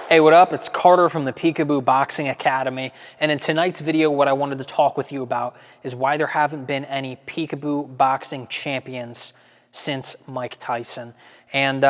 Hey, what up? It's Carter from the Peekaboo Boxing Academy, and in tonight's video what I wanted to talk with you about is why there haven't been any Peekaboo boxing champions since Mike Tyson. And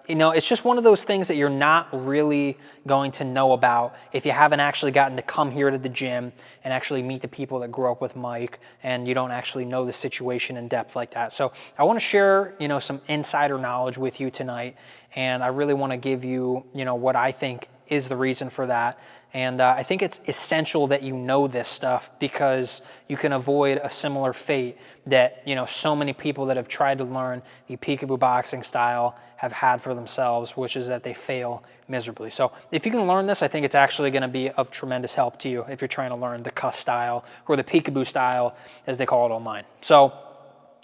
you know, it's just one of those things that you're not really going to know about if you haven't actually gotten to come here to the gym and actually meet the people that grew up with Mike, and you don't actually know the situation in depth like that. So I want to share, you know, some insider knowledge with you tonight, and I really want to give you, you know, what I think is the reason for that. And I think it's essential that you know this stuff because you can avoid a similar fate that, you know, so many people that have tried to learn the Peekaboo boxing style have had for themselves, which is that they fail miserably. So if you can learn this, I think it's actually going to be of tremendous help to you if you're trying to learn the Cus style or the Peekaboo style, as they call it online. So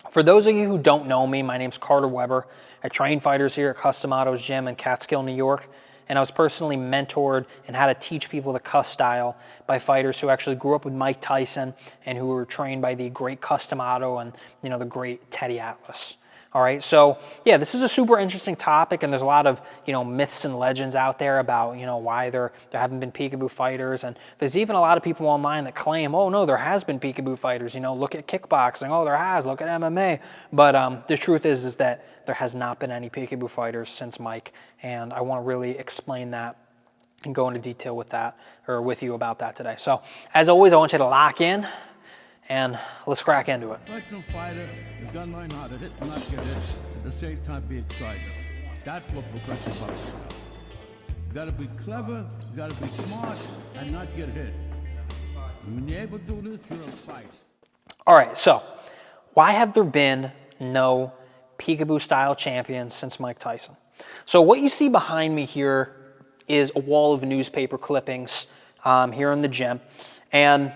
for those of you who don't know me, my name's Carter Weber. I train fighters here at Cus Gym in Catskill, New York. And I was personally mentored in how to teach people the Cus style by fighters who actually grew up with Mike Tyson and who were trained by the great Cus and, you know, the great Teddy Atlas. All right, so yeah, this is a super interesting topic, and there's a lot of, you know, myths and legends out there about, you know, why there haven't been Peekaboo fighters, and there's even a lot of people online that claim, oh no, there has been Peekaboo fighters. You know, look at kickboxing. Oh, there has. Look at MMA. But the truth is that there has not been any Peekaboo fighters since Mike, and I want to really explain that and go into detail with that, or with you about that today. So as always, I want you to lock in. And let's crack into it. Professional fighter is going to learn how to hit and not get hit, at the same time be excited. That's what professional boxing is. You got to be clever, you got to be smart, and not get hit. And when you're able to do this, you're a fight. All right, so why have there been no Peekaboo style champions since Mike Tyson? So what you see behind me here is a wall of newspaper clippings here in the gym, and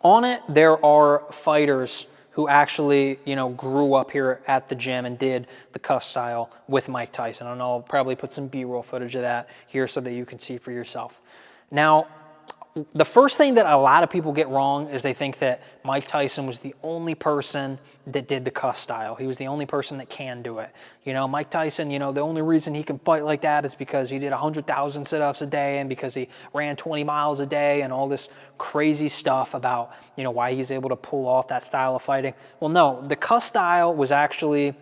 on it, there are fighters who actually, you know, grew up here at the gym and did the Cus style with Mike Tyson. And I'll probably put some B-roll footage of that here so that you can see for yourself. Now, the first thing that a lot of people get wrong is they think that Mike Tyson was the only person that did the Cus style. He was the only person that can do it. You know, Mike Tyson, you know, the only reason he can fight like that is because he did 100,000 sit-ups a day and because he ran 20 miles a day and all this crazy stuff about, you know, why he's able to pull off that style of fighting. Well, no, the Cus style was actually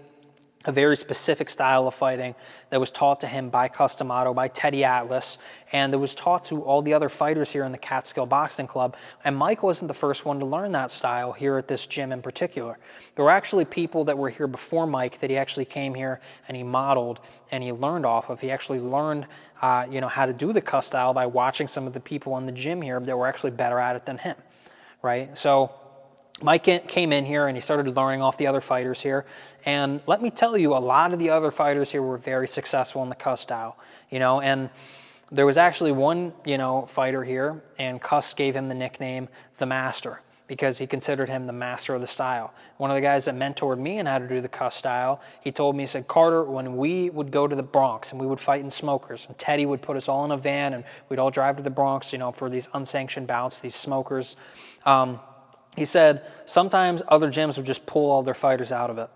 a very specific style of fighting that was taught to him by Cus by Teddy Atlas, and that was taught to all the other fighters here in the Catskill Boxing Club. And Mike wasn't the first one to learn that style here at this gym in particular. There were actually people that were here before Mike that he actually came here and he modeled and he learned off of. He actually learned you know, how to do the Cus style by watching some of the people in the gym here that were actually better at it than him, right? So Mike came in here and he started learning off the other fighters here. And let me tell you, a lot of the other fighters here were very successful in the Cus style, you know, and there was actually one, you know, fighter here, and Cus gave him the nickname The Master because he considered him the master of the style. One of the guys that mentored me in how to do the Cus style, he told me, he said, Carter, when we would go to the Bronx and we would fight in smokers, and Teddy would put us all in a van and we'd all drive to the Bronx, you know, for these unsanctioned bouts, these smokers, he said sometimes other gyms would just pull all their fighters out of it.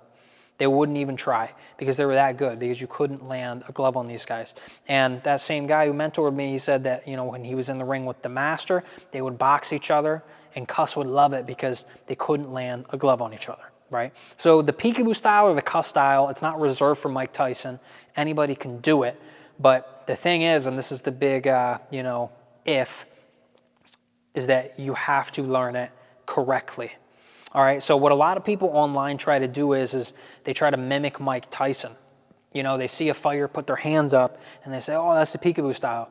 They wouldn't even try because they were that good, because you couldn't land a glove on these guys. And that same guy who mentored me, he said that, you know, when he was in the ring with the master, they would box each other, and Cus would love it because they couldn't land a glove on each other, right? So the Peekaboo style or the Cus style, it's not reserved for Mike Tyson. Anybody can do it. But the thing is, and this is the big, you know, if, is that you have to learn it correctly. All right, so what a lot of people online try to do is they try to mimic Mike Tyson. You know, they see a fighter put their hands up and they say, oh, that's the Peekaboo style.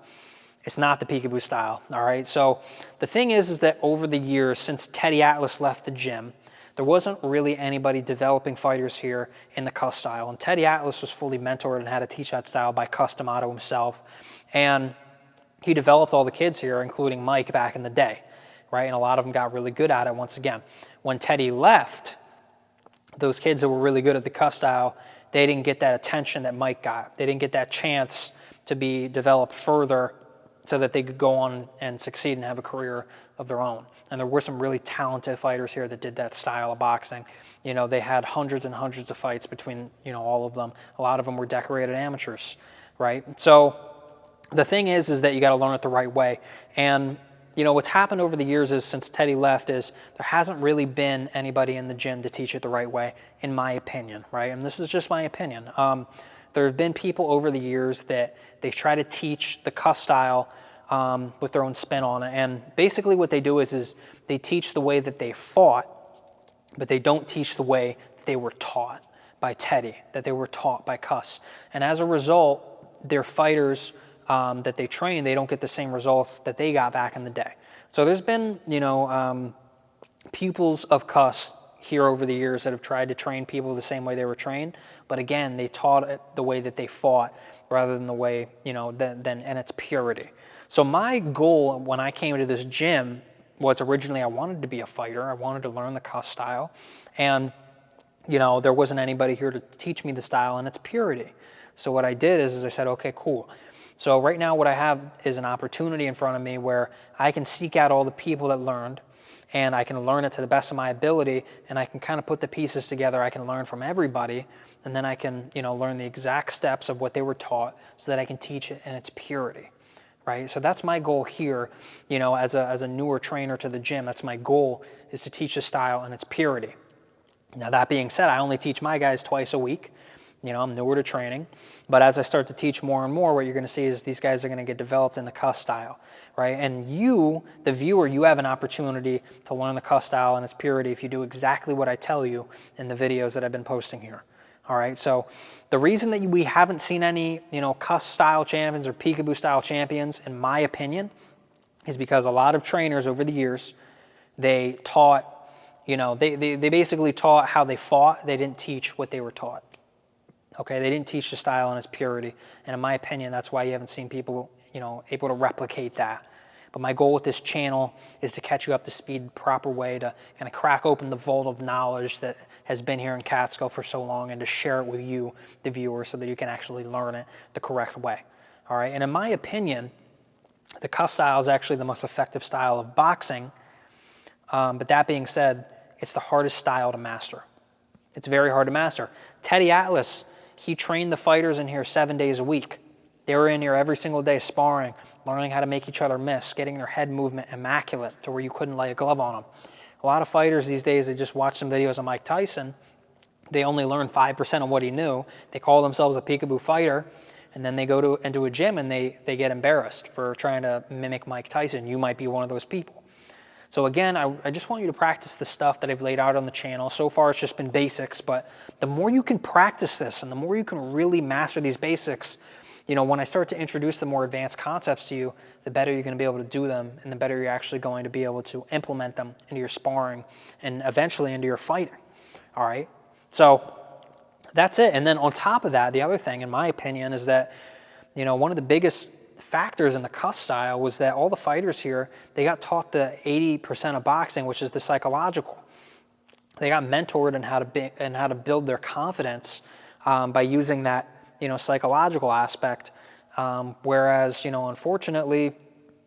It's not the Peekaboo style, all right? So the thing is that over the years, since Teddy Atlas left the gym, there wasn't really anybody developing fighters here in the Cus style. And Teddy Atlas was fully mentored in how to teach that style by Cus himself. And he developed all the kids here, including Mike back in the day, right? And a lot of them got really good at it once again. When Teddy left, those kids that were really good at the Cus style, they didn't get that attention that Mike got. They didn't get that chance to be developed further so that they could go on and succeed and have a career of their own. And there were some really talented fighters here that did that style of boxing. You know, they had hundreds and hundreds of fights between, you know, all of them. A lot of them were decorated amateurs, right? So the thing is that you got to learn it the right way. And you know, what's happened over the years is, since Teddy left, is there hasn't really been anybody in the gym to teach it the right way, in my opinion, right? And this is just my opinion. There have been people over the years that they try to teach the Cus Style with their own spin on it. And basically what they do is they teach the way that they fought, but they don't teach the way that they were taught by Teddy, that they were taught by Cus. And as a result, their fighters that they train, they don't get the same results that they got back in the day. So there's been, you know, pupils of Cus here over the years that have tried to train people the same way they were trained, but again, they taught it the way that they fought rather than the way, you know, in its purity. So my goal when I came to this gym was, originally I wanted to be a fighter. I wanted to learn the Cus Style, and you know, there wasn't anybody here to teach me the style in its purity. So what I did is I said, okay, cool. So right now what I have is an opportunity in front of me where I can seek out all the people that learned, and I can learn it to the best of my ability, and I can kind of put the pieces together. I can learn from everybody, and then I can, you know, learn the exact steps of what they were taught so that I can teach it in its purity, right? So that's my goal here, you know, as a newer trainer to the gym. That's my goal, is to teach the style in its purity. Now, that being said, I only teach my guys twice a week. You know, I'm newer to training, but as I start to teach more and more, what you're going to see is these guys are going to get developed in the Cus Style, right? And you, the viewer, you have an opportunity to learn the Cus Style and its purity if you do exactly what I tell you in the videos that I've been posting here. All right, so the reason that we haven't seen any, you know, Cus Style champions or Peekaboo Style champions, in my opinion, is because a lot of trainers over the years, they taught, you know, they basically taught how they fought. They didn't teach what they were taught. Okay, they didn't teach the style in its purity, and in my opinion, that's why you haven't seen people, you know, able to replicate that. But my goal with this channel is to catch you up to speed the proper way, to kind of crack open the vault of knowledge that has been here in Catskill for so long, and to share it with you, the viewer, so that you can actually learn it the correct way. All right, and in my opinion, the Cus Style is actually the most effective style of boxing. But that being said, it's the hardest style to master. It's very hard to master. Teddy Atlas, he trained the fighters in here 7 days a week. They were in here every single day sparring, learning how to make each other miss, getting their head movement immaculate to where you couldn't lay a glove on them. A lot of fighters these days, they just watch some videos of Mike Tyson. They only learn 5% of what he knew. They call themselves a Peekaboo fighter, and then they go into a gym and they get embarrassed for trying to mimic Mike Tyson. You might be one of those people. So again, I just want you to practice the stuff that I've laid out on the channel. So far, it's just been basics, but the more you can practice this and the more you can really master these basics, you know, when I start to introduce the more advanced concepts to you, the better you're going to be able to do them, and the better you're actually going to be able to implement them into your sparring and eventually into your fighting. All right? So that's it. And then on top of that, the other thing, in my opinion, is that, you know, one of the biggest factors in the Cus Style was that all the fighters here, they got taught the 80% of boxing, which is the psychological. They got mentored in how to build their confidence by using that, you know, psychological aspect. Whereas, you know, unfortunately,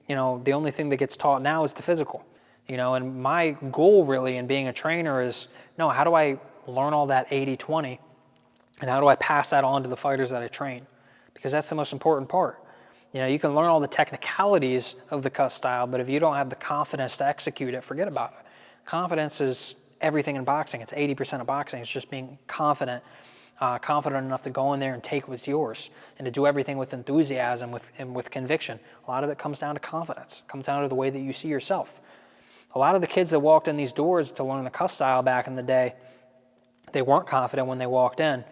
you know, the only thing that gets taught now is the physical. You know, and my goal really in being a trainer is, no, how do I learn all that 80-20, and how do I pass that on to the fighters that I train? Because that's the most important part. You know, you can learn all the technicalities of the Cus Style, but if you don't have the confidence to execute it, forget about it. Confidence is everything in boxing. It's 80% of boxing. It's just being confident, confident enough to go in there and take what's yours, and to do everything with enthusiasm and with conviction. A lot of it comes down to confidence. It comes down to the way that you see yourself. A lot of the kids that walked in these doors to learn the Cus Style back in the day, they weren't confident when they walked in.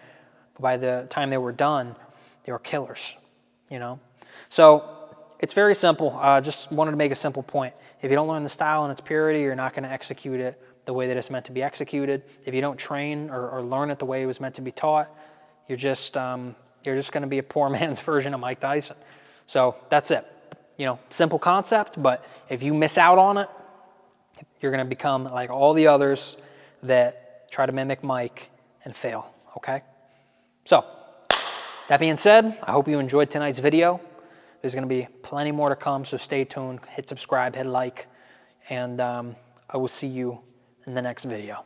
But by the time they were done, they were killers, you know? So it's very simple. Just wanted to make a simple point. If you don't learn the style in its purity, you're not going to execute it the way that it's meant to be executed. If you don't train or learn it the way it was meant to be taught, you're just going to be a poor man's version of Mike Tyson. So that's it. You know, simple concept, but if you miss out on it, you're going to become like all the others that try to mimic Mike and fail, okay? So that being said, I hope you enjoyed tonight's video. There's going to be plenty more to come, so stay tuned. Hit subscribe, hit like, and I will see you in the next video.